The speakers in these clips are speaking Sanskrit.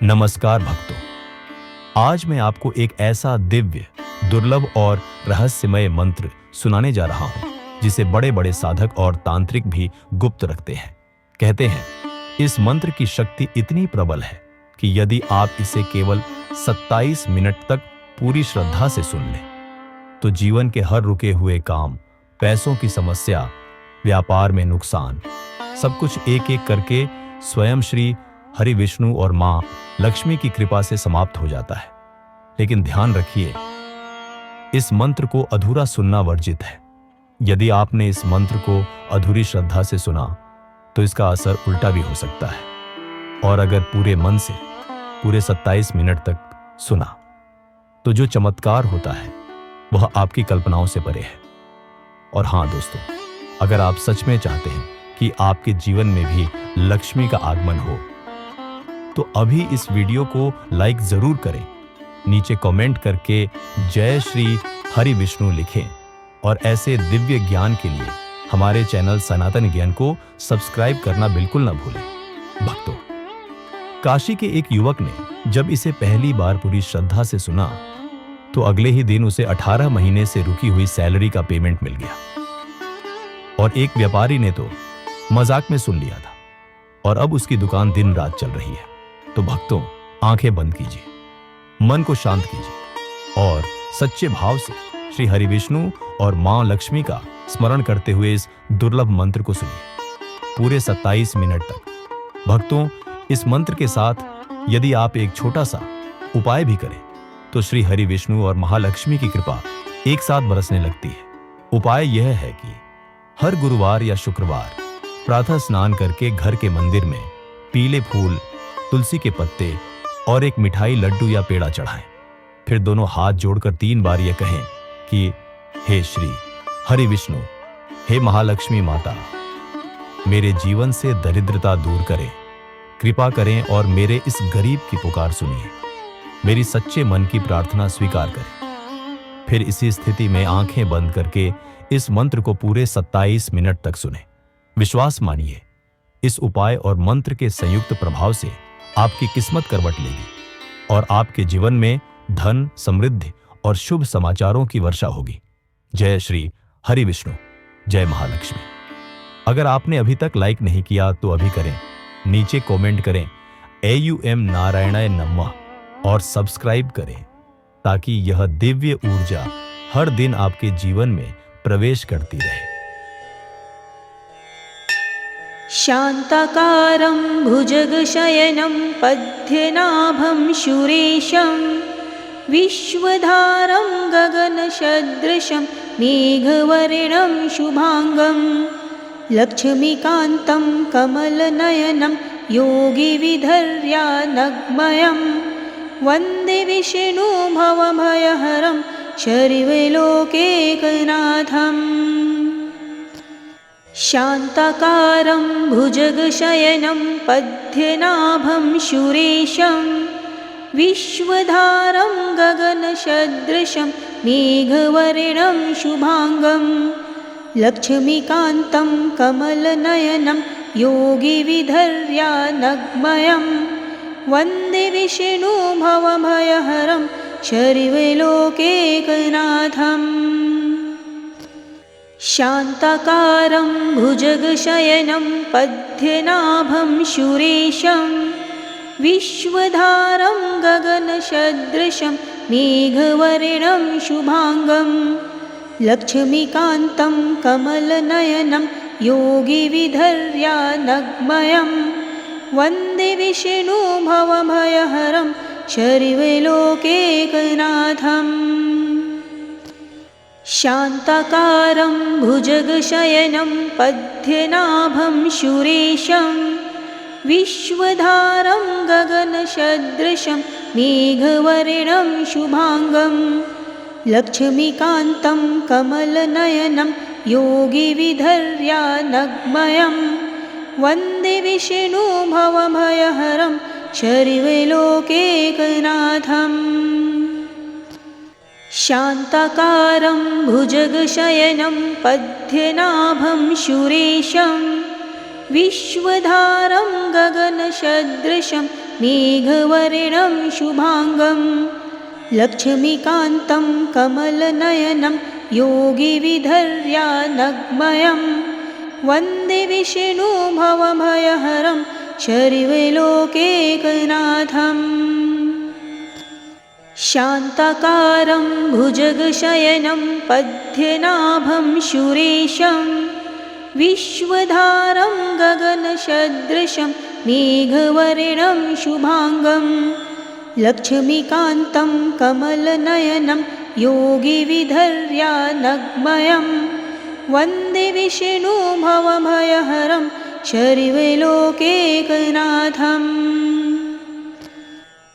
नमस्कार भक्तों, आज मैं आपको एक ऐसा दिव्य, दुर्लभ और रहस्यमय मंत्र सुनाने जा रहा हूं, जिसे बड़े बड़े साधक और तांत्रिक भी गुप्त रखते हैं। कहते हैं, इस मंत्र की शक्ति इतनी प्रबल है कि यदि आप इसे केवल 27 मिनट तक पूरी श्रद्धा से सुन लें, तो जीवन के हर रुके हुए काम, पैसों की समस्या, व्यापार में नुकसान, सब कुछ एक एक करके स्वयं श्री हरि विष्णु और मां लक्ष्मी की कृपा से समाप्त हो जाता है। लेकिन ध्यान रखिए, इस मंत्र को अधूरा सुनना वर्जित है। यदि आपने इस मंत्र को अधूरी श्रद्धा से सुना, तो इसका असर उल्टा भी हो सकता है। और अगर पूरे मन से पूरे 27 मिनट तक सुना, तो जो चमत्कार होता है वह आपकी कल्पनाओं से परे है। और हां दोस्तों, अगर आप सच में चाहते हैं कि आपके जीवन में भी लक्ष्मी का आगमन हो, तो अभी इस वीडियो को लाइक जरूर करें, नीचे कमेंट करके जय श्री हरि विष्णु लिखें और ऐसे दिव्य ज्ञान के लिए हमारे चैनल सनातन ज्ञान को सब्सक्राइब करना बिल्कुल न भूलें। भक्तों, काशी के एक युवक ने जब इसे पहली बार पूरी श्रद्धा से सुना, तो अगले ही दिन उसे 18 महीने से रुकी हुई सैलरी का पेमेंट मिल गया। और एक व्यापारी ने तो मजाक में सुन लिया था, और अब उसकी दुकान दिन रात चल रही है। तो भक्तों, आंखें बंद कीजिए, मन को शांत कीजिए और सच्चे भाव से श्री हरि विष्णु और मां लक्ष्मी का स्मरण करते हुए इस दुर्लभ मंत्र को सुनिए पूरे 27 मिनट तक। भक्तों, इस मंत्र के साथ यदि आप एक छोटा सा उपाय भी करें, तो श्री हरि विष्णु और महालक्ष्मी की कृपा एक साथ बरसने लगती है। उपाय यह है कि हर गुरुवार या शुक्रवार प्रातः स्नान करके घर के मंदिर में पीले फूल, तुलसी के पत्ते और एक मिठाई, लड्डू या पेड़ा चढ़ाएं। फिर दोनों हाथ जोड़कर 3 बार यह कहें कि हे श्री हरि विष्णु, हे महालक्ष्मी माता, मेरे जीवन से दरिद्रता दूर करें, कृपा करें और मेरे इस गरीब की पुकार सुनिए, मेरी सच्चे मन की प्रार्थना स्वीकार करें। फिर इसी स्थिति में आंखें बंद करके इस मंत्र को पूरे 27 मिनट तक सुने। विश्वास मानिए, इस उपाय और मंत्र के संयुक्त प्रभाव से आपकी किस्मत करवट लेगी और आपके जीवन में धन, समृद्धि और शुभ समाचारों की वर्षा होगी। जय श्री हरि विष्णु, जय महालक्ष्मी। अगर आपने अभी तक लाइक नहीं किया तो अभी करें, नीचे कमेंट करें AUM नारायणाय नमः और सब्सक्राइब करें, ताकि यह दिव्य ऊर्जा हर दिन आपके जीवन में प्रवेश करती रहे। शान्ताकारं भुजगशयनं पद्मनाभं सुरेशं विश्वधारं गगनसदृशं मेघवर्णं शुभांगं लक्ष्मीकान्तं कमलनयनं योगिविधर्यानग्मयं वन्दे विष्णु भवभयहरं सर्वलोकैकनाथम्। शान्ताकारं भुजगशयनं पद्मनाभं सुरेशं विश्वधारं गगनसदृशं मेघवर्णं शुभांगं लक्ष्मीकान्तं कमलनयनं योगिविधर्यानग्मयं वन्दे विष्णु भवभयहरं सर्वलोकैकनाथम्। शान्ताकारं भुजगशयनं पद्मनाभं सुरेशं विश्वधारं गगनसदृशं मेघवर्णं शुभांगं लक्ष्मीकान्तं कमलनयनं योगिविधर्यानग्मयं वन्दे विष्णु भवभयहरं सर्वलोकैकनाथम्। शान्ताकारं भुजगशयनं पद्मनाभं सुरेशं विश्वधारं गगनसदृशं मेघवर्णं शुभांगं लक्ष्मीकान्तं कमलनयनं योगिविधर्यानग्मयं वन्दे विष्णु भवभयहरं सर्वलोकैकनाथम्। शान्ताकारं भुजगशयनं पद्मनाभं सुरेशं विश्वधारं गगनसदृशं मेघवर्णं शुभाङ्गं लक्ष्मीकान्तं कमलनयनं योगिविधर्यानग्मयं वन्दे विष्णुभवभयहरं सर्वलोकैकनाथम् शान्ताकारं भुजगशयनं पद्मनाभं सुरेशं विश्वधारं गगनसदृशं मेघवर्णं शुभाङ्गं लक्ष्मीकान्तं कमलनयनं योगिविधर्यानग्मयं वन्दे विष्णुभवभयहरं सर्वलोकैकनाथम्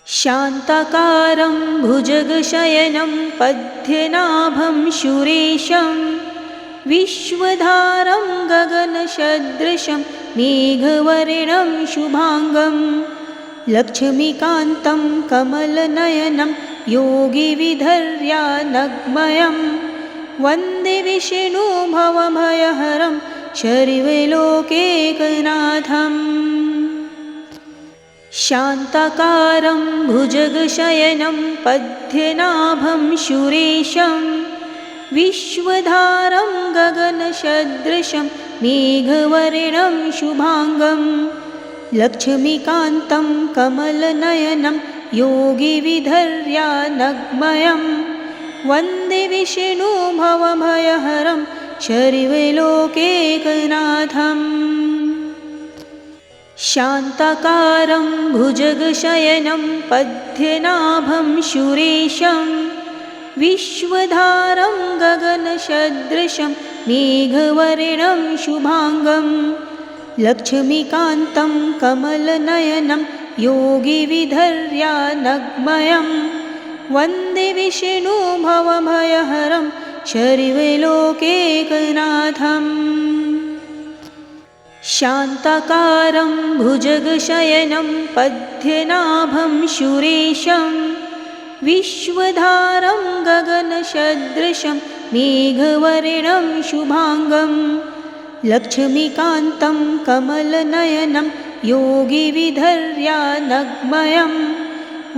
शान्ताकारं भुजगशयनं पद्मनाभं सुरेशं विश्वधारं गगनसदृशं मेघवर्णं शुभाङ्गं लक्ष्मीकान्तं कमलनयनं योगिविधर्यानग्मयं वन्दे विष्णुभवभयहरं सर्वलोकैकनाथम् शान्ताकारं भुजगशयनं पद्मनाभं सुरेशं विश्वधारं गगनसदृशं मेघवर्णं शुभाङ्गं लक्ष्मीकान्तं कमलनयनं योगिविधर्यानग्मयं वन्दे विष्णुभवभयहरं सर्वलोकैकनाथम् शान्ताकारं भुजगशयनं पद्मनाभं सुरेशं विश्वधारं गगनसदृशं मेघवर्णं शुभाङ्गं लक्ष्मीकान्तं कमलनयनं योगिविधर्यानग्मयं वन्दे विष्णुभवभयहरं सर्वलोकैकनाथम् शान्ताकारं भुजगशयनं पद्मनाभं सुरेशं विश्वधारं गगनसदृशं मेघवर्णं शुभाङ्गं लक्ष्मीकान्तं कमलनयनं योगिविधर्यानग्मयं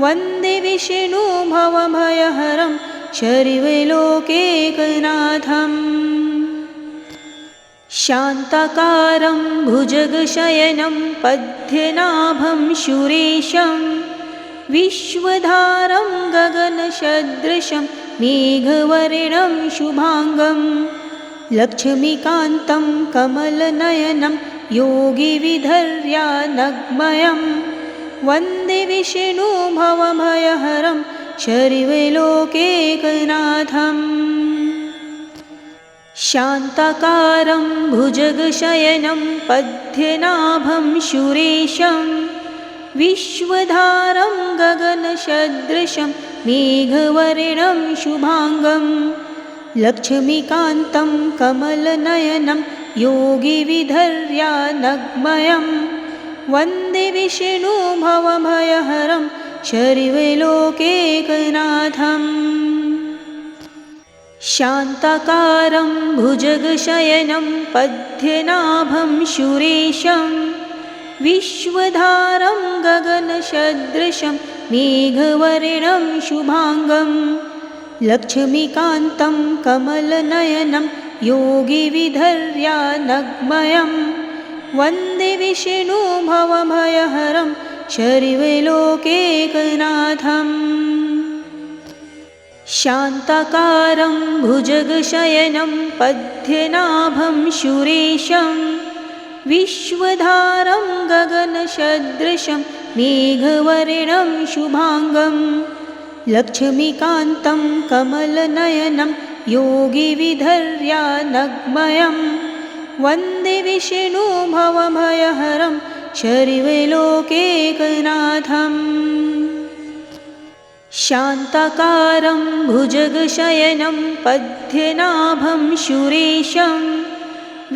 वन्दे विष्णुभवभयहरं सर्वलोकैकनाथम् शान्ताकारं भुजगशयनं पद्मनाभं सुरेशं विश्वधारं गगनसदृशं मेघवर्णं शुभाङ्गं लक्ष्मीकान्तं कमलनयनं योगिविधर्यानग्मयं वन्दे विष्णुभवभयहरं सर्वलोकैकनाथम् शान्ताकारं भुजगशयनं पद्मनाभं सुरेशं विश्वधारं गगनसदृशं मेघवर्णं शुभाङ्गं लक्ष्मीकान्तं कमलनयनं योगिविधर्यानग्मयं वन्दे विष्णुभवभयहरं सर्वलोकैकनाथम् शान्ताकारं भुजगशयनं पद्मनाभं सुरेशं विश्वधारं गगनसदृशं मेघवर्णं शुभाङ्गं लक्ष्मीकान्तं कमलनयनं योगिविधर्यानग्मयं वन्दे विष्णुभवभयहरं सर्वलोकैकनाथम् शान्ताकारं भुजगशयनं पद्मनाभं सुरेशं विश्वधारं गगनसदृशं मेघवर्णं शुभाङ्गं लक्ष्मीकान्तं कमलनयनं योगिविधर्यानग्मयं वन्दे विष्णुभवभयहरं सर्वलोकैकनाथम् शान्ताकारं भुजगशयनं पद्मनाभं सुरेशं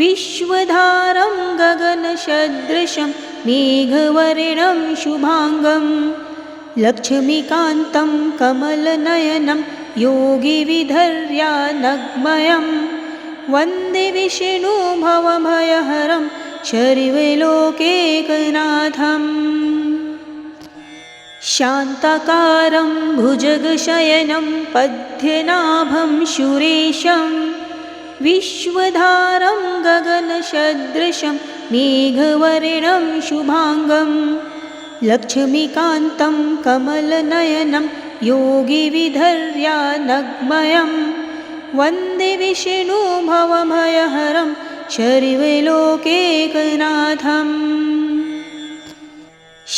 विश्वधारं गगनसदृशं मेघवर्णं शुभाङ्गं लक्ष्मीकान्तं कमलनयनं योगिविधर्यानग्मयं वन्दे विष्णुभवभयहरं शर्वलोकैकनाथम् शान्ताकारं भुजगशयनं पद्मनाभं सुरेशं विश्वधारं गगनसदृशं मेघवर्णं शुभांगं लक्ष्मीकान्तं कमलनयनं योगिविधर्यानग्मयं वन्दे विष्णुभवभयहरं शर्वलोकैकनाथम्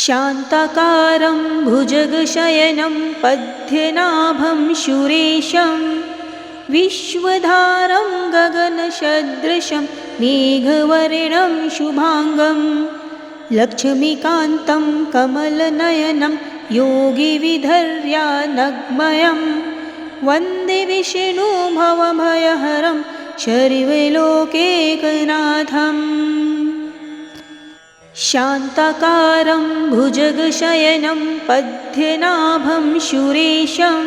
शान्ताकारं भुजगशयनं पद्मनाभं सुरेशं विश्वधारं गगनसदृशं मेघवर्णं शुभांगं लक्ष्मीकान्तं कमलनयनं योगिविधर्यानग्मयं वन्दे विष्णुभवभयहरं शर्वलोकैकनाथम् शान्ताकारं भुजगशयनं पद्मनाभं सुरेशं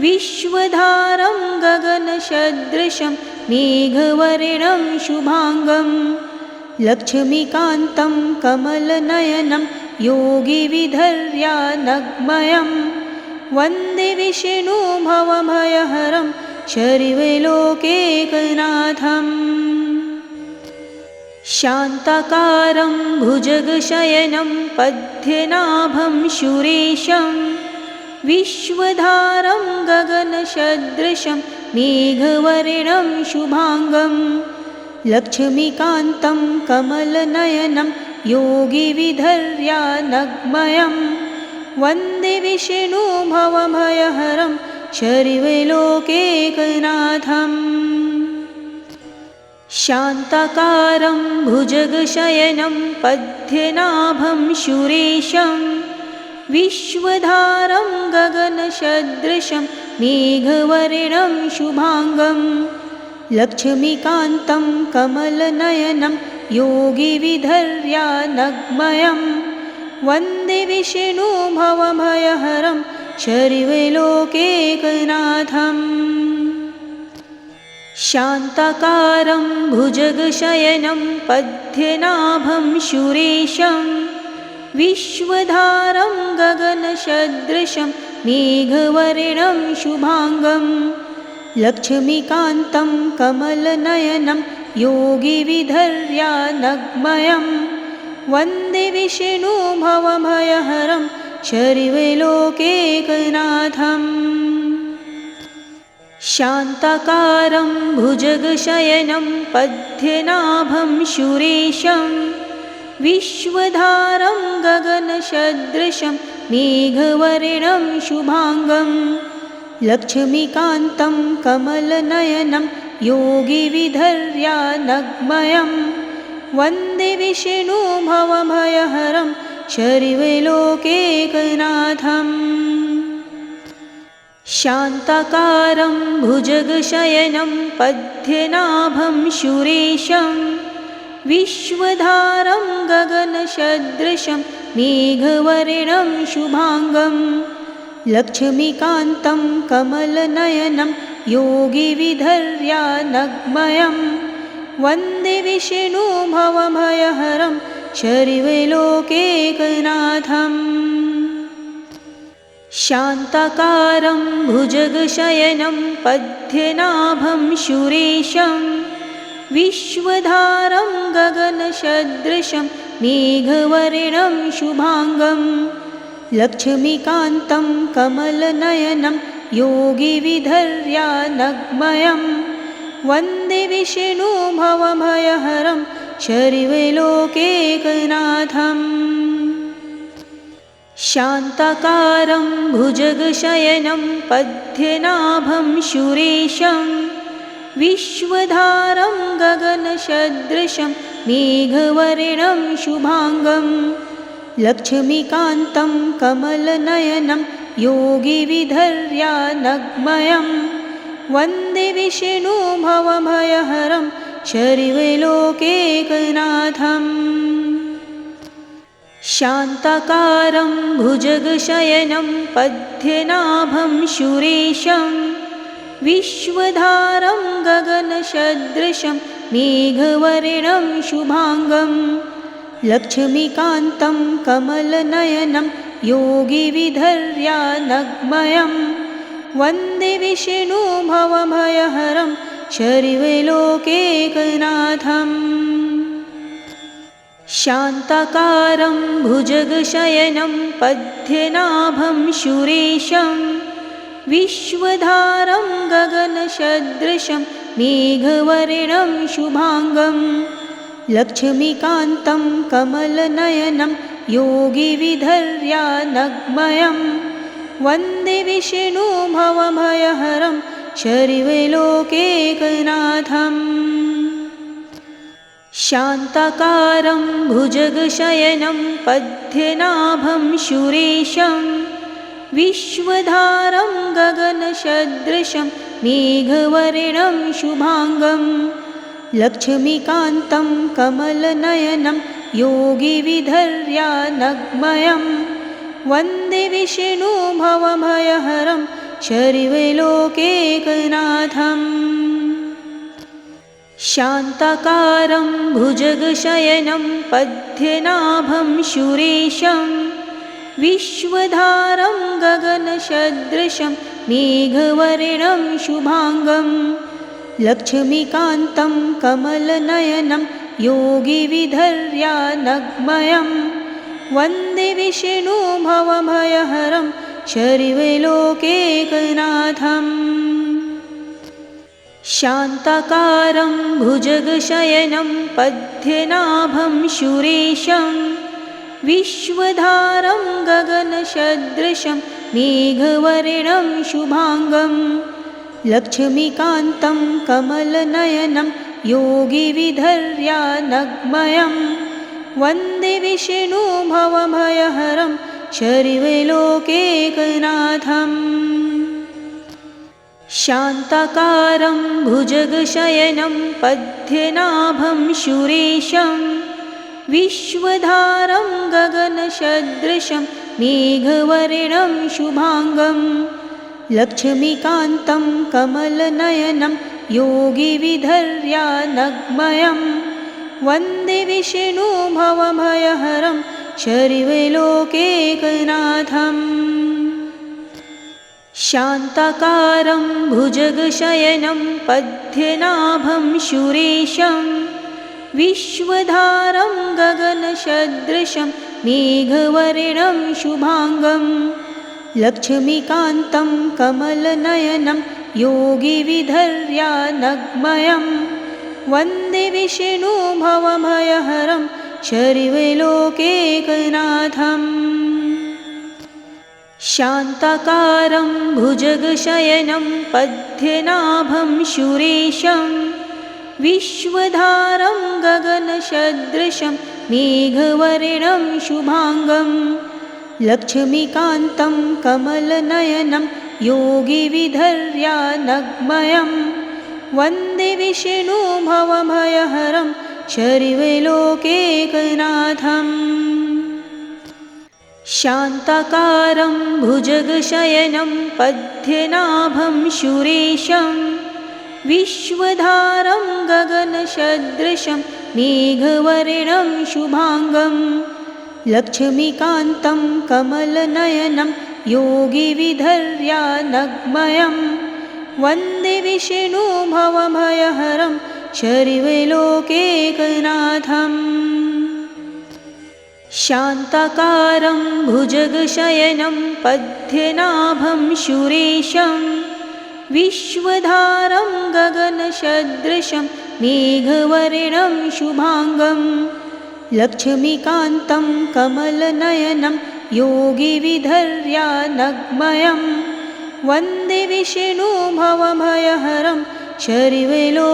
विश्वधारं गगनसदृशं मेघवर्णं शुभांगं लक्ष्मीकान्तं कमलनयनं योगिविधर्यानग्मयं वन्दे विष्णुभवभयहरं शर्वलोकैकनाथम् शान्ताकारं भुजगशयनं पद्मनाभं सुरेशं विश्वधारं गगनसदृशं मेघवर्णं शुभांगं लक्ष्मीकान्तं कमलनयनं योगिविधर्यानग्मयं वन्दे विष्णुभवभयहरं शर्वलोकैकनाथम् शान्ताकारं भुजगशयनं पद्मनाभं सुरेशं विश्वधारं गगनसदृशं मेघवर्णं शुभांगं लक्ष्मीकान्तं कमलनयनं योगिविधर्यानग्मयं वन्दे विष्णुभवभयहरं शर्वलोकैकनाथम् शान्ताकारं भुजगशयनं पद्मनाभं सुरेशं विश्वधारं गगनसदृशं मेघवर्णं शुभांगं लक्ष्मीकान्तं कमलनयनं योगिविधर्यानग्मयं वन्दे विष्णुभवभयहरं शर्वलोकैकनाथम् शान्ताकारं भुजगशयनं पद्मनाभं सुरेशं विश्वधारं गगनसदृशं मेघवर्णं शुभांगं लक्ष्मीकान्तं कमलनयनं योगिविधर्यानग्मयं वन्दे विष्णुभवभयहरं शर्वलोकैकनाथम् शान्ताकारं भुजगशयनं पद्मनाभं सुरेशं विश्वधारं गगनसदृशं मेघवर्णं शुभांगं लक्ष्मीकान्तं कमलनयनं योगिविधर्यानग्मयं वन्दे विष्णुभवभयहरं शर्वलोकैकनाथम् शान्ताकारं भुजगशयनं पद्मनाभं सुरेशं विश्वधारं गगनसदृशं मेघवर्णं शुभांगं लक्ष्मीकान्तं कमलनयनं योगिविधर्यानग्मयं वन्दे विष्णुभवभयहरं शर्वलोकैकनाथम् शान्ताकारं भुजगशयनं पद्मनाभं सुरेशं विश्वधारं गगनसदृशं मेघवर्णं शुभांगं लक्ष्मीकान्तं कमलनयनं योगिविधर्यानग्मयं वन्दे विष्णुभवभयहरं शर्वलोकैकनाथम् शान्ताकारं भुजगशयनं पद्मनाभं सुरेशं विश्वधारं गगनसदृशं मेघवर्णं शुभाङ्गं लक्ष्मीकान्तं कमलनयनं योगिविधर्यानग्मयं वन्दे विष्णु भवभयहरं शर्वलोकैकनाथम् शान्ताकारं भुजगशयनं पद्मनाभं सुरेशं विश्वधारं गगनसदृशं मेघवर्णं शुभाङ्गं लक्ष्मीकान्तं कमलनयनं योगिविधर्यानग्मयं वन्दे विष्णु भवभयहरं शर्वलोकैकनाथम् शान्ताकारं भुजगशयनं पद्मनाभं सुरेशं विश्वधारं गगनसदृशं मेघवर्णं शुभाङ्गं लक्ष्मीकान्तं कमलनयनं योगिविधर्यानग्मयं वन्दे विष्णु भवभयहरं शर्वलोकैकनाथम् शान्ताकारं भुजगशयनं पद्मनाभं सुरेशं विश्वधारं गगनसदृशं मेघवर्णं शुभाङ्गं लक्ष्मीकान्तं कमलनयनं योगिविधर्यानग्मयं वन्दे विष्णु भवभयहरं शर्वलोकैकनाथम् शान्ताकारं भुजगशयनं पद्मनाभं सुरेशं विश्वधारं गगनसदृशं मेघवर्णं शुभाङ्गं लक्ष्मीकान्तं कमलनयनं योगिविधर्यानग्मयं वन्दे विष्णु भवभयहरं शर्वलोकैकनाथम् शान्ताकारं भुजगशयनं पद्मनाभं सुरेशं विश्वधारं गगनसदृशं मेघवर्णं शुभाङ्गं लक्ष्मीकान्तं कमलनयनं योगिविधर्यानग्मयं वन्दे विष्णु भवभयहरं शर्वलोकैकनाथम् शान्ताकारं भुजगशयनं पद्मनाभं सुरेशं विश्वधारं गगनसदृशं मेघवर्णं शुभाङ्गं लक्ष्मीकान्तं कमलनयनं योगिविधर्यानग्मयं वन्दे विष्णु भवभयहरं शर्वलोकैकनाथम् शान्ताकारं भुजगशयनं पद्मनाभं सुरेशं विश्वधारं गगनसदृशं मेघवर्णं शुभाङ्गं लक्ष्मीकान्तं कमलनयनं योगिविधर्यानग्मयं वन्दे विष्णु भवभयहरं शर्वलोकैकनाथम् शान्ताकारं भुजगशयनं पद्मनाभं सुरेशं विश्वधारं गगनसदृशं मेघवर्णं शुभाङ्गं लक्ष्मीकान्तं कमलनयनं योगिविधर्यानग्मयं वन्दे विष्णु भवभयहरं शर्वलोकैकनाथम् शान्ताकारं भुजगशयनं पद्मनाभं सुरेशं विश्वधारं गगनसदृशं मेघवर्णं शुभाङ्गं लक्ष्मीकान्तं कमलनयनं योगिविधर्यानग्मयं वन्दे विष्णु भवभयहरं शर्वलोकैकनाथम्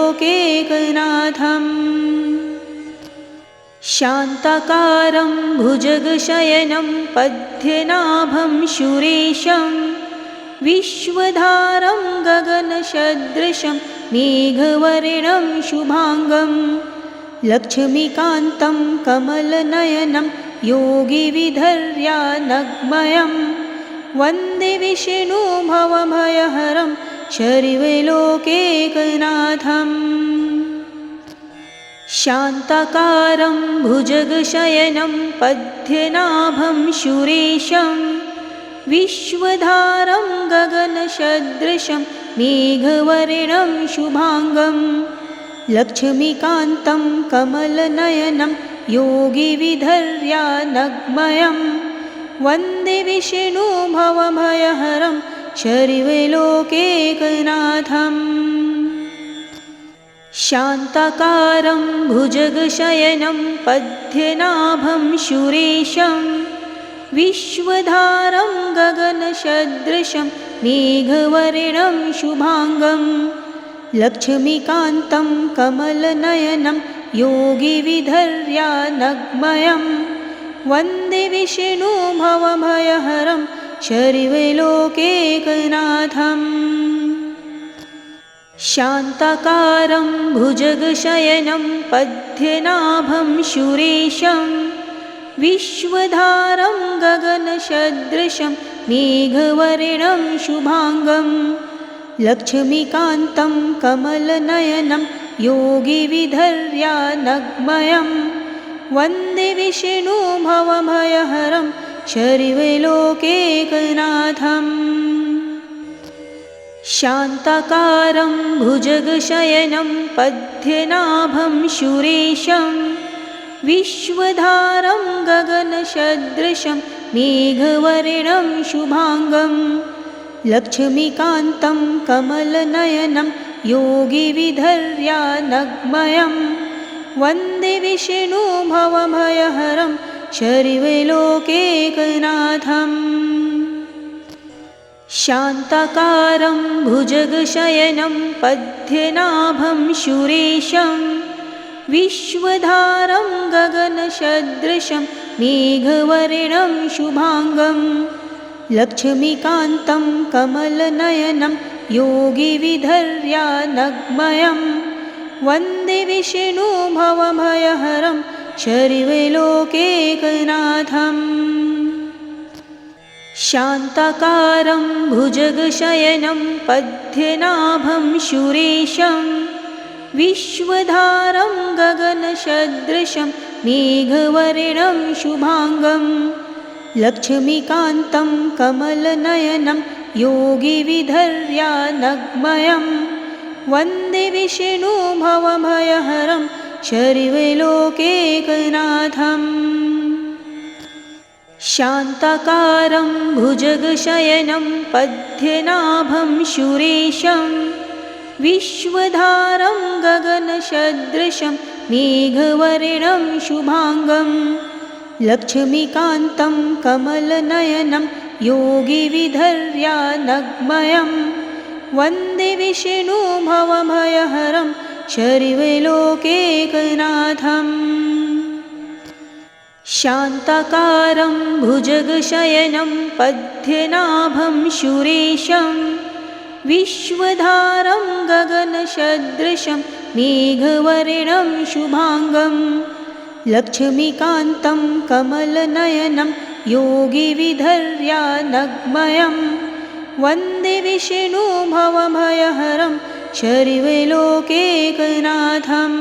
शान्ताकारं भुजगशयनं पद्मनाभं सुरेशं विश्वधारं गगनसदृशं मेघवर्णं शुभाङ्गं लक्ष्मीकान्तं कमलनयनं योगिविधर्यानग्मयं वन्दे विष्णु भवभयहरं शर्वलोकैकनाथम् शान्ताकारं भुजगशयनं पद्मनाभं सुरेशं विश्वधारं गगनसदृशं मेघवर्णं शुभांगं लक्ष्मीकान्तं कमलनयनं योगिविधर्यानग्मयं वन्दे विष्णु भवभयहरं सर्वलोकैकनाथम्। शान्ताकारं भुजगशयनं पद्मनाभं सुरेशं विश्वधारं गगनसदृशं मेघवर्णं शुभांगं लक्ष्मीकान्तं कमलनयनं योगिविधर्यानग्मयं वन्दे विष्णु भवभयहरं सर्वलोकैकनाथम्। शान्ताकारं भुजगशयनं पद्मनाभं सुरेशं विश्वधारं गगनसदृशं मेघवर्णं शुभांगं लक्ष्मीकान्तं कमलनयनं योगिविधर्यानग्मयं वन्दे विष्णु भवभयहरं सर्वलोकैकनाथम्। शान्ताकारं भुजगशयनं पद्मनाभं सुरेशं विश्वधारं गगनसदृशं मेघवर्णं शुभांगं लक्ष्मीकान्तं कमलनयनं योगिविधर्यानग्मयं वन्दे विष्णु भवभयहरं सर्वलोकैकनाथम्। शान्ताकारं भुजगशयनं पद्मनाभं सुरेशं विश्वधारं गगनसदृशं मेघवर्णं शुभांगं लक्ष्मीकान्तं कमलनयनं योगिविधर्यानग्मयं वन्दे विष्णु भवभयहरं सर्वलोकैकनाथम्। शान्ताकारं भुजगशयनं पद्मनाभं सुरेशं विश्वधारं गगनसदृशं मेघवर्णं शुभांगं लक्ष्मीकान्तं कमलनयनं योगिविधर्यानग्मयं वन्दे विष्णु भवभयहरं सर्वलोकैकनाथम्। शान्ताकारं भुजगशयनं पद्मनाभं सुरेशं विश्वधारं गगनसदृशं मेघवर्णं शुभांगं लक्ष्मीकान्तं कमलनयनं योगिविधर्यानग्मयं वन्दे विष्णु भवभयहरं सर्वलोकैकनाथम्। शान्ताकारं भुजगशयनं पद्मनाभं सुरेशं विश्वधारं गगनसदृशं मेघवर्णं शुभांगं लक्ष्मीकान्तं कमलनयनं योगिविधर्यानग्मयं वन्दे विष्णु भवभयहरं सर्वलोकैकनाथम्।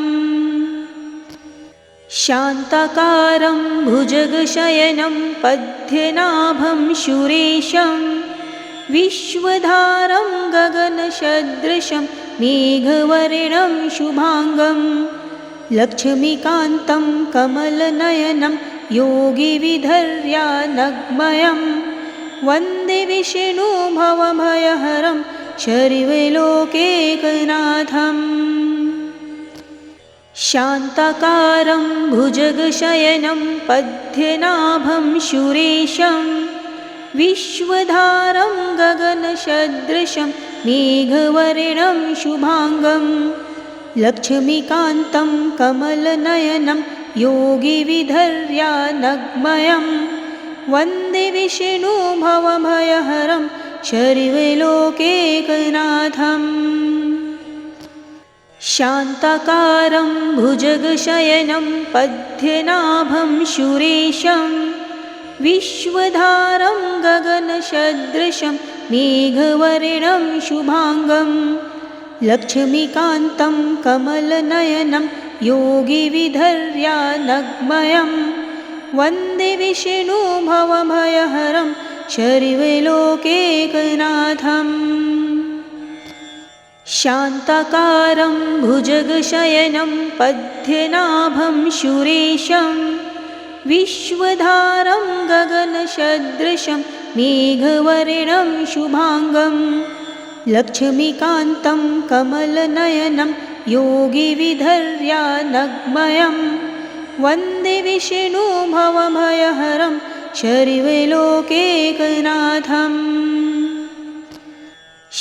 शान्ताकारं भुजगशयनं पद्मनाभं सुरेशं विश्वधारं गगनसदृशं मेघवर्णं शुभांगं लक्ष्मीकान्तं कमलनयनं योगिविधर्यानग्मयं वन्दे विष्णु भवभयहरं सर्वलोकैकनाथम्। शान्ताकारं भुजगशयनं पद्मनाभं सुरेशं विश्वधारं गगनसदृशं मेघवर्णं शुभांगं लक्ष्मीकान्तं कमलनयनं योगिविधर्यानग्मयं वन्दे विष्णु भवभयहरं सर्वलोकैकनाथम्। शान्ताकारं भुजगशयनं पद्मनाभं सुरेशं विश्वधारं गगनसदृशं मेघवर्णं शुभांगं लक्ष्मीकान्तं कमलनयनं योगिविधर्यानग्मयं वन्दे विष्णुभवभयहरं शर्वलोकैकनाथम् शान्ताकारं भुजगशयनं पद्मनाभं सुरेशं विश्वधारं गगनसदृशं मेघवर्णं शुभाङ्गं लक्ष्मीकान्तं कमलनयनं योगिविधर्यानग्मयं वन्दे विष्णुभवभयहरं शर्वलोकैकनाथम्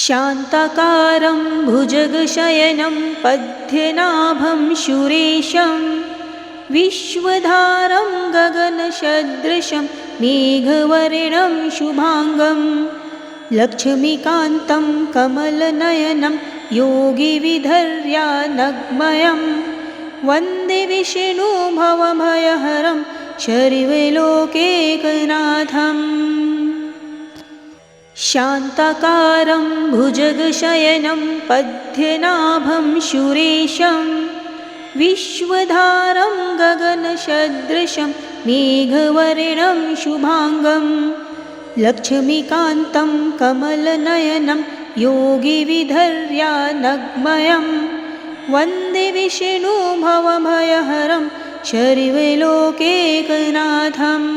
शान्ताकारं भुजगशयनं पद्मनाभं सुरेशं विश्वधारं गगनसदृशं मेघवर्णं शुभाङ्गं लक्ष्मीकान्तं कमलनयनं योगिविधर्यानग्मयं वन्दे विष्णुभवभयहरं शर्वलोकैकनाथम् शान्ताकारं भुजगशयनं पद्मनाभं सुरेशं विश्वधारं गगनसदृशं मेघवर्णं शुभाङ्गं लक्ष्मीकान्तं कमलनयनं योगिविधर्यानग्मयं वन्दे विष्णुभवभयहरं शर्वलोकैकनाथम्